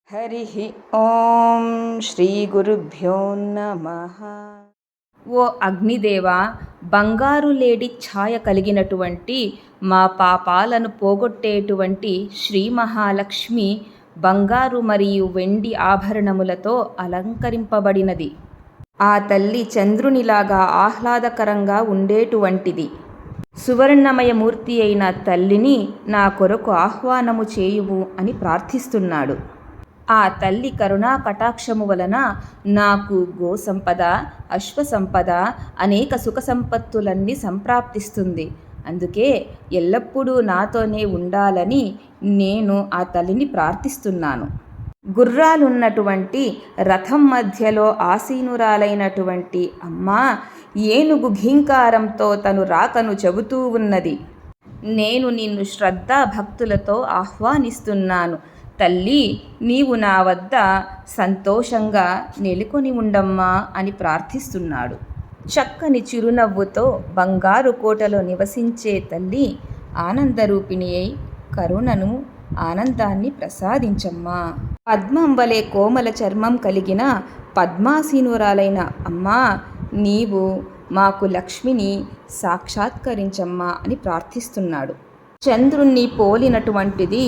హరి ఓం శ్రీ గురుభ్యో నమః. ఓ అగ్నిదేవా, బంగారు లేడి ఛాయ కలిగినటువంటి మా పాపాలను పోగొట్టేటువంటి శ్రీ మహాలక్ష్మి బంగారు మరియు వెండి ఆభరణములతో అలంకరింపబడినది. ఆ తల్లి చంద్రునిలాగా ఆహ్లాదకరంగా ఉండేటువంటిది. సువర్ణమయ మూర్తి అయిన తల్లిని నా కొరకు ఆహ్వానము చేయుము అని ప్రార్థిస్తున్నాడు. ఆ తల్లి కరుణా కటాక్షము వలన నాకు గోసంపద, అశ్వసంపద, అనేక సుఖ సంపత్తులన్నీ సంప్రాప్తిస్తుంది. అందుకే ఎల్లప్పుడూ నాతోనే ఉండాలని నేను ఆ తల్లిని ప్రార్థిస్తున్నాను. గుర్రాలున్నటువంటి రథం మధ్యలో ఆసీనురాలైనటువంటి అమ్మ ఏనుగు ఘీంకారంతో తను రాకను చెబుతూ ఉన్నది. నేను నిన్ను శ్రద్ధాభక్తులతో ఆహ్వానిస్తున్నాను. తల్లి, నీవు నా వద్ద సంతోషంగా నెలకొని ఉండమ్మా అని ప్రార్థిస్తున్నాడు. చక్కని చిరునవ్వుతో బంగారు కోటలో నివసించే తల్లి ఆనందరూపిణి అయి కరుణను, ఆనందాన్ని ప్రసాదించమ్మా. పద్మం వలె కోమల చర్మం కలిగిన పద్మాసీనురాలైన అమ్మా, నీవు మాకు లక్ష్మిని సాక్షాత్కరించమ్మా అని ప్రార్థిస్తున్నాడు. చంద్రుణ్ణి పోలినటువంటిది,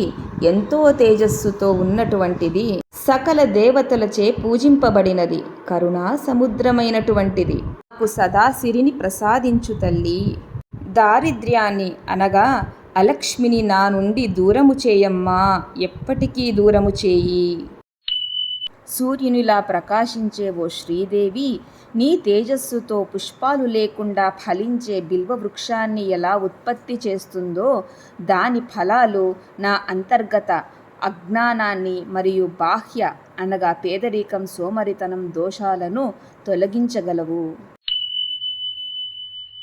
ఎంతో తేజస్సుతో ఉన్నటువంటిది, సకల దేవతలచే పూజింపబడినది, కరుణా సముద్రమైనటువంటిది. నాకు సదా సిరిని ప్రసాదించు తల్లి. దారిద్ర్యాన్ని అనగా అలక్ష్మిని నా నుండి దూరము చేయమ్మా, ఎప్పటికీ దూరము చేయి. సూర్యునిలా ప్రకాశించే ఓ శ్రీదేవి, నీ తేజస్సుతో పుష్పాలు లేకుండా ఫలించే బిల్వ వృక్షాన్ని ఎలా ఉత్పత్తి చేస్తుందో, దాని ఫలాలు నా అంతర్గత అజ్ఞానాన్ని మరియు బాహ్య అనగా పేదరికం, సోమరితనం దోషాలను తొలగించగలవు.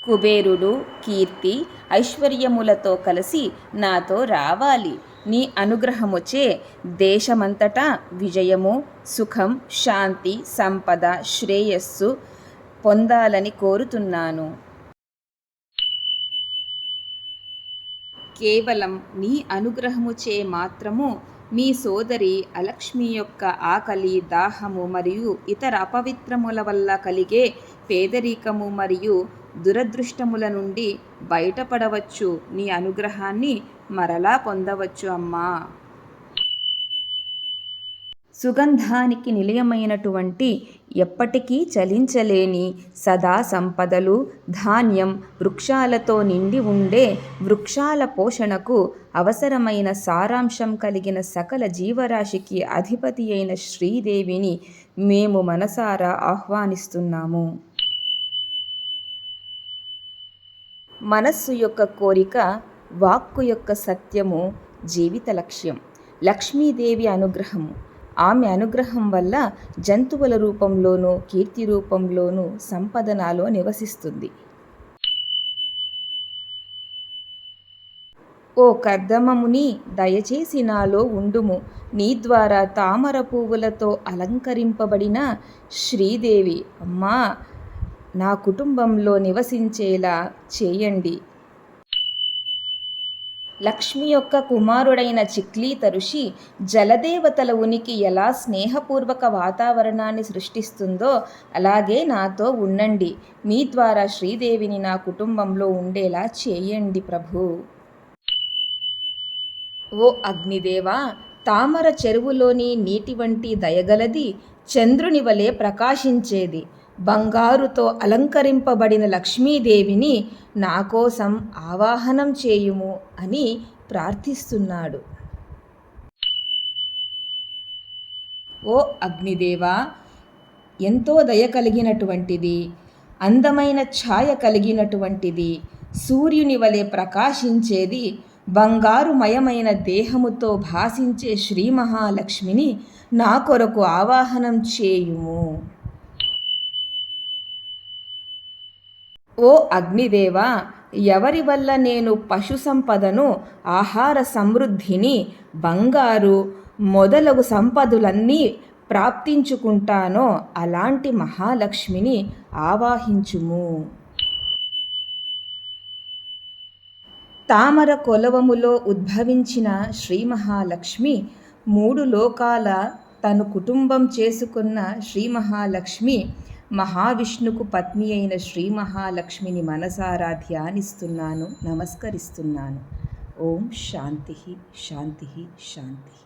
కుబేరుడు కీర్తి, ఐశ్వర్యములతో కలిసి నాతో రావాలి. నీ అనుగ్రహముచే దేశమంతటా విజయము, సుఖం, శాంతి, సంపద, శ్రేయస్సు పొందాలని కోరుతున్నాను. కేవలం నీ అనుగ్రహముచే మాత్రము మీ సోదరి అలక్ష్మి యొక్క ఆకలి, దాహము మరియు ఇతర అపవిత్రముల వల్ల కలిగే పేదరికము మరియు దురదృష్టముల నుండి బయటపడవచ్చు. నీ అనుగ్రహాన్ని మరలా పొందవచ్చు అమ్మా. సుగంధానికి నిలయమైనటువంటి, ఎప్పటికీ చలించలేని, సదా సంపదలు, ధాన్యం, వృక్షాలతో నిండి ఉండే, వృక్షాల పోషణకు అవసరమైన సారాంశం కలిగిన సకల జీవరాశికి అధిపతి అయిన శ్రీదేవిని మేము మనసారా ఆహ్వానిస్తున్నాము. మనస్సు యొక్క కోరిక, వాక్కు యొక్క సత్యము జీవిత లక్ష్యం. లక్ష్మీదేవి అనుగ్రహము. ఆమె అనుగ్రహం వల్ల జంతువుల రూపంలోనూ, కీర్తి రూపంలోనూ సంపద నాలో నివసిస్తుంది. ఓ కర్దమముని, దయచేసి నాలో ఉండుము. నీ ద్వారా తామర పువ్వులతో అలంకరింపబడిన శ్రీదేవి అమ్మా, నా కుటుంబంలో నివసించేలా చేయండి. లక్ష్మి యొక్క కుమారుడైన చిక్లీత ఋషి జలదేవతల ఉనికి ఎలా స్నేహపూర్వక వాతావరణాన్ని సృష్టిస్తుందో అలాగే నాతో ఉండండి. మీ ద్వారా శ్రీదేవిని నా కుటుంబంలో ఉండేలా చేయండి ప్రభు. ఓ అగ్నిదేవా, తామర చెరువులోని నీటి వంటి దయగలది, చంద్రుని వలె ప్రకాశించేది, బంగారుతో అలంకరింపబడిన లక్ష్మీదేవిని నా కోసం ఆవాహనం చేయుము అని ప్రార్థిస్తున్నాడు. ఓ అగ్నిదేవా, ఎంతో దయ కలిగినటువంటిది, అందమైన ఛాయ కలిగినటువంటిది, సూర్యుని వలె ప్రకాశించేది, బంగారుమయమైన దేహముతో భాసించే శ్రీ మహాలక్ష్మిని నా కొరకు ఆవాహనం చేయుము. ఓ అగ్నిదేవా, ఎవరి వల్ల నేను పశు సంపదను, ఆహార సమృద్ధిని, బంగారు మొదలగు సంపదలన్నీ ప్రాప్తించుకుంటానో అలాంటి మహాలక్ష్మిని ఆవాహించుము. తామర కొలవములో ఉద్భవించిన శ్రీ మహాలక్ష్మి 3 లోకాల తను కుటుంబం చేసుకున్న శ్రీ మహాలక్ష్మి మహావిష్ణుకు పత్ని అయిన శ్రీ మహాలక్ష్మిని మనసారా ధ్యానిస్తున్నాను, నమస్కరిస్తున్నాను. ఓం శాంతి శాంతి శాంతి.